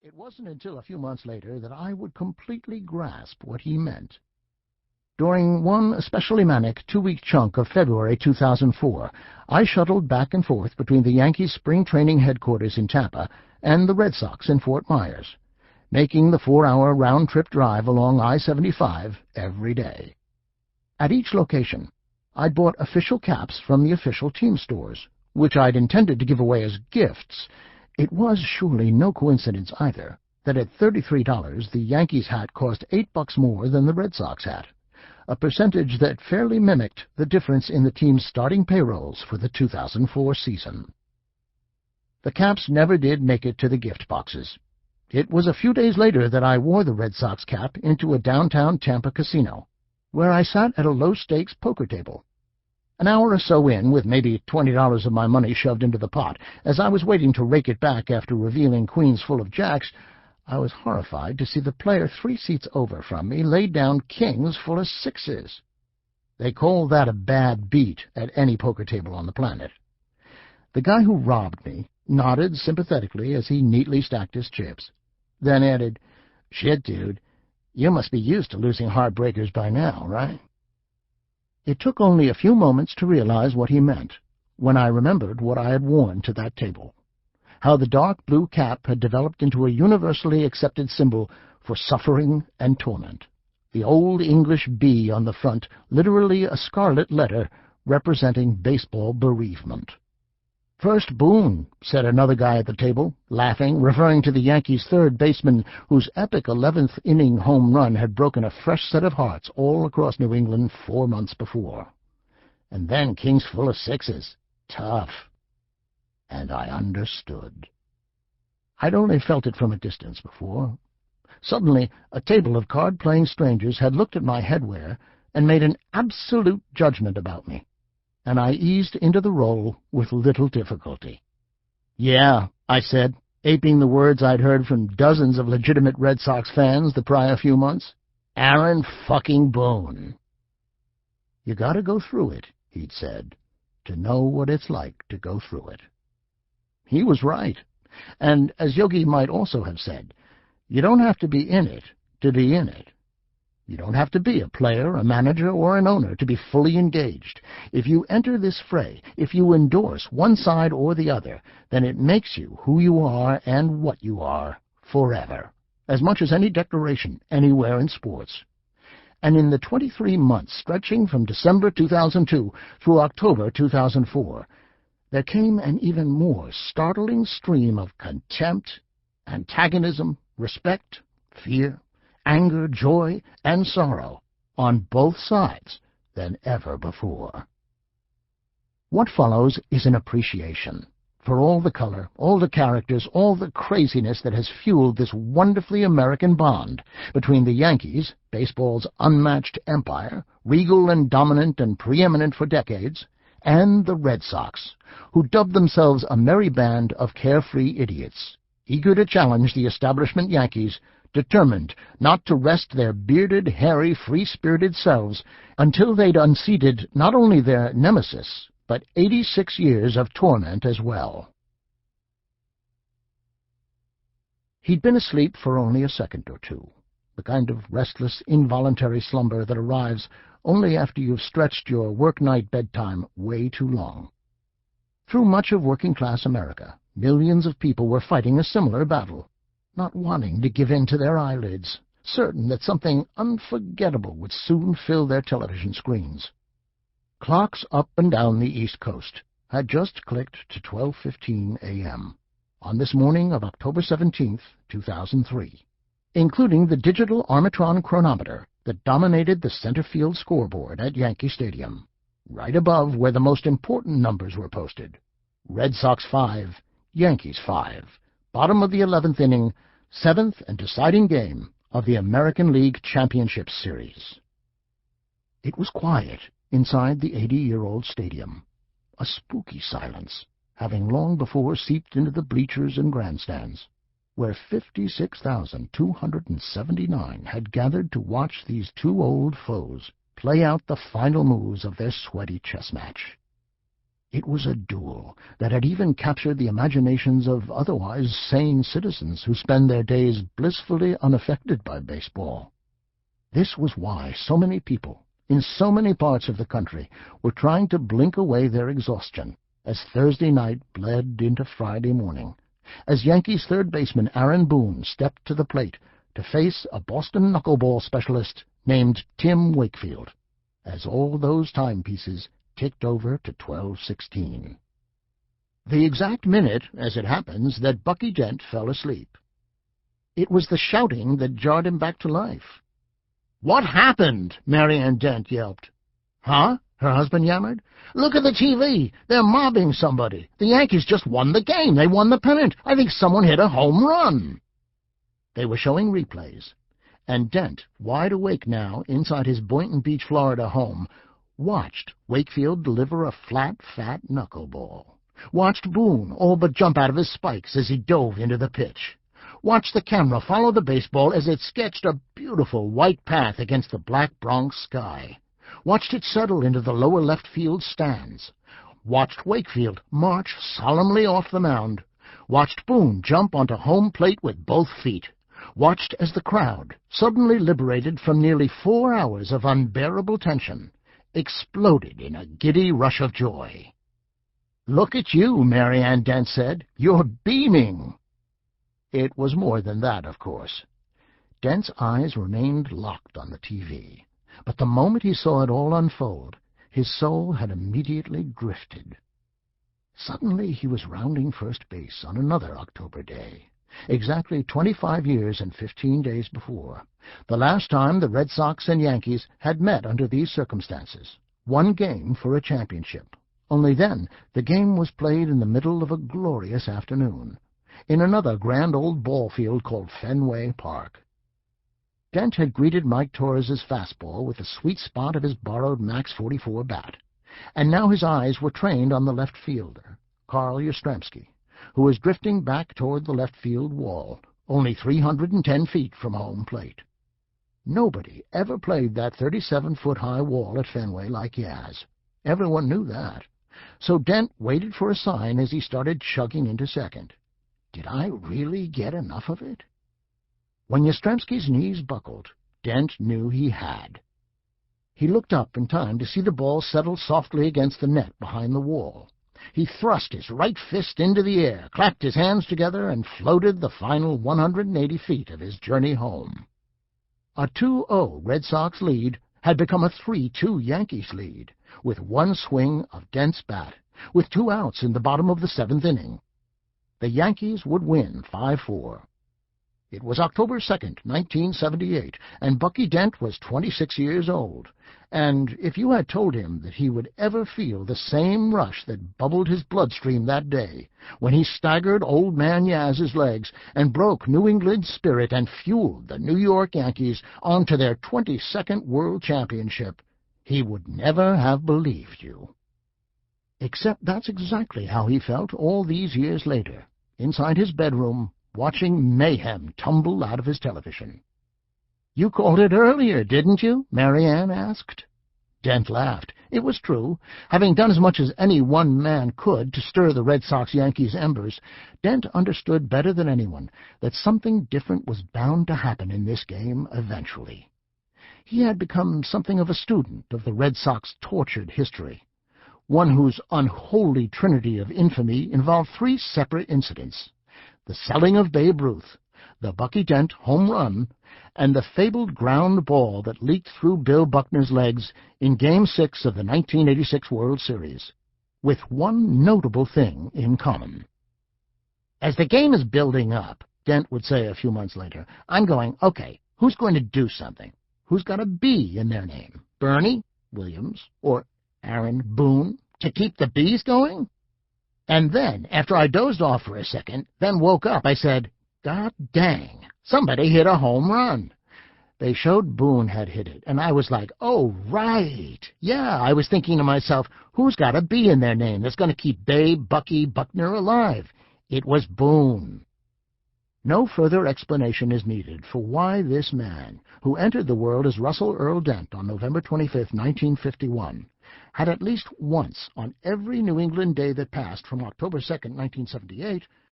It wasn't until a few months later that I would completely grasp what he meant. During one especially manic 2-week chunk of February 2004, I shuttled back and forth between the Yankees spring training headquarters in Tampa and the Red Sox in Fort Myers, making the 4-hour round-trip drive along I-75 every day. At each location, I'd bought official caps from the official team stores, which I'd intended to give away as gifts. It was surely no coincidence either that at $33 the Yankees hat cost $8 more than the Red Sox hat, a percentage that fairly mimicked the difference in the team's starting payrolls for the 2004 season. The caps never did make it to the gift boxes. It was a few days later that I wore the Red Sox cap into a downtown Tampa casino, where I sat at a low-stakes poker table. An hour or so in, with maybe $20 of my money shoved into the pot, as I was waiting to rake it back after revealing queens full of jacks, I was horrified to see the player 3 seats over from me lay down kings full of 6s. They call that a bad beat at any poker table on the planet. The guy who robbed me nodded sympathetically as he neatly stacked his chips, then added, "Shit, dude, you must be used to losing heartbreakers by now, right?" It took only a few moments to realize what he meant, when I remembered what I had worn to that table, how the dark blue cap had developed into a universally accepted symbol for suffering and torment, the old English B on the front, literally a scarlet letter representing baseball bereavement. "First Boone," said another guy at the table, laughing, referring to the Yankees' third baseman whose epic 11th inning home run had broken a fresh set of hearts all across New England 4 months before. And then kings full of 6s. Tough. And I understood. I'd only felt it from a distance before. Suddenly, a table of card-playing strangers had looked at my headwear and made an absolute judgment about me, and I eased into the role with little difficulty. "Yeah," I said, aping the words I'd heard from dozens of legitimate Red Sox fans the prior few months. "Aaron fucking Boone." "You gotta go through it," he'd said, "to know what it's like to go through it." He was right, and as Yogi might also have said, you don't have to be in it to be in it. You don't have to be a player, a manager, or an owner to be fully engaged. If you enter this fray, if you endorse one side or the other, then it makes you who you are and what you are forever, as much as any declaration anywhere in sports. And in the 23 months stretching from December 2002 through October 2004, there came an even more startling stream of contempt, antagonism, respect, fear, anger, joy, and sorrow on both sides than ever before. What follows is an appreciation for all the color, all the characters, all the craziness that has fueled this wonderfully American bond between the Yankees, baseball's unmatched empire, regal and dominant and preeminent for decades, and the Red Sox, who dubbed themselves a merry band of carefree idiots, eager to challenge the establishment Yankees, determined not to rest their bearded, hairy, free-spirited selves until they'd unseated not only their nemesis, but 86 years of torment as well. He'd been asleep for only a second or two, the kind of restless, involuntary slumber that arrives only after you've stretched your work-night bedtime way too long. Through much of working-class America, millions of people were fighting a similar battle, not wanting to give in to their eyelids, certain that something unforgettable would soon fill their television screens. Clocks up and down the East Coast had just clicked to 12:15 a.m. on this morning of October 17th, 2003, including the digital Armatron chronometer that dominated the center field scoreboard at Yankee Stadium, right above where the most important numbers were posted. Red Sox 5, Yankees 5, bottom of the 11th inning, 7th and deciding game of the American League Championship Series. It was quiet inside the 80-year-old stadium, a spooky silence, having long before seeped into the bleachers and grandstands, where 56,279 had gathered to watch these two old foes play out the final moves of their sweaty chess match. It was a duel that had even captured the imaginations of otherwise sane citizens who spend their days blissfully unaffected by baseball. This was why so many people, in so many parts of the country, were trying to blink away their exhaustion as Thursday night bled into Friday morning, as Yankees third baseman Aaron Boone stepped to the plate to face a Boston knuckleball specialist named Tim Wakefield, as all those timepieces ticked over to 12:16. The exact minute, as it happens, that Bucky Dent fell asleep. It was the shouting that jarred him back to life. "What happened?" Mary Ann Dent yelped. "Huh?" her husband yammered. "Look at the TV. They're mobbing somebody. The Yankees just won the game. They won the pennant. I think someone hit a home run." They were showing replays, and Dent, wide awake now inside his Boynton Beach, Florida home, watched Wakefield deliver a flat, fat knuckleball, watched Boone all but jump out of his spikes as he dove into the pitch, watched the camera follow the baseball as it sketched a beautiful white path against the black Bronx sky, watched it settle into the lower left field stands, watched Wakefield march solemnly off the mound, watched Boone jump onto home plate with both feet, watched as the crowd, suddenly liberated from nearly 4 hours of unbearable tension, exploded in a giddy rush of joy. "Look at you," Mary Ann Dent said. "You're beaming." It was more than that, of course. Dent's eyes remained locked on the TV, but the moment he saw it all unfold, his soul had immediately drifted. Suddenly he was rounding first base on another October day, exactly 25 years and 15 days before, the last time the Red Sox and Yankees had met under these circumstances, one game for a championship. Only then the game was played in the middle of a glorious afternoon, in another grand old ball field called Fenway Park. Dent had greeted Mike Torres's fastball with the sweet spot of his borrowed Max 44 bat, and now his eyes were trained on the left fielder, Carl Yastrzemski, who was drifting back toward the left field wall, only 310 feet from home plate. Nobody ever played that 37-foot-high wall at Fenway like Yaz. Everyone knew that. So Dent waited for a sign as he started chugging into second. Did I really get enough of it? When Yastrzemski's knees buckled, Dent knew he had. He looked up in time to see the ball settle softly against the net behind the wall. He thrust his right fist into the air, clapped his hands together, and floated the final 180 feet of his journey home. A 2-0 Red Sox lead had become a 3-2 Yankees lead, with one swing of Dent's bat, with 2 outs in the bottom of the 7th inning. The Yankees would win 5-4. It was October 2nd, 1978, and Bucky Dent was 26 years old, and if you had told him that he would ever feel the same rush that bubbled his bloodstream that day, when he staggered Old Man Yaz's legs and broke New England's spirit and fueled the New York Yankees onto their 22nd World Championship, he would never have believed you. Except that's exactly how he felt all these years later, inside his bedroom, watching mayhem tumble out of his television. "You called it earlier, didn't you?" Mary Ann asked. Dent laughed. It was true. Having done as much as any one man could to stir the Red Sox-Yankees embers, Dent understood better than anyone that something different was bound to happen in this game eventually. He had become something of a student of the Red Sox tortured history, one whose unholy trinity of infamy involved 3 separate incidents: the selling of Babe Ruth, the Bucky Dent home run, and the fabled ground ball that leaked through Bill Buckner's legs in Game 6 of the 1986 World Series, with one notable thing in common. "As the game is building up," Dent would say a few months later, "I'm going, okay, who's going to do something? Who's got a B in their name? Bernie Williams or Aaron Boone to keep the B's going?" And then, after I dozed off for a second, then woke up, I said, "God dang, somebody hit a home run." They showed Boone had hit it, and I was like, oh, right. Yeah, I was thinking to myself, who's got a B in their name that's going to keep Babe, Bucky, Buckner alive? It was Boone. No further explanation is needed for why this man, who entered the world as Russell Earl Dent on November 25, 1951, had at least once on every New England day that passed from October 2, 1978,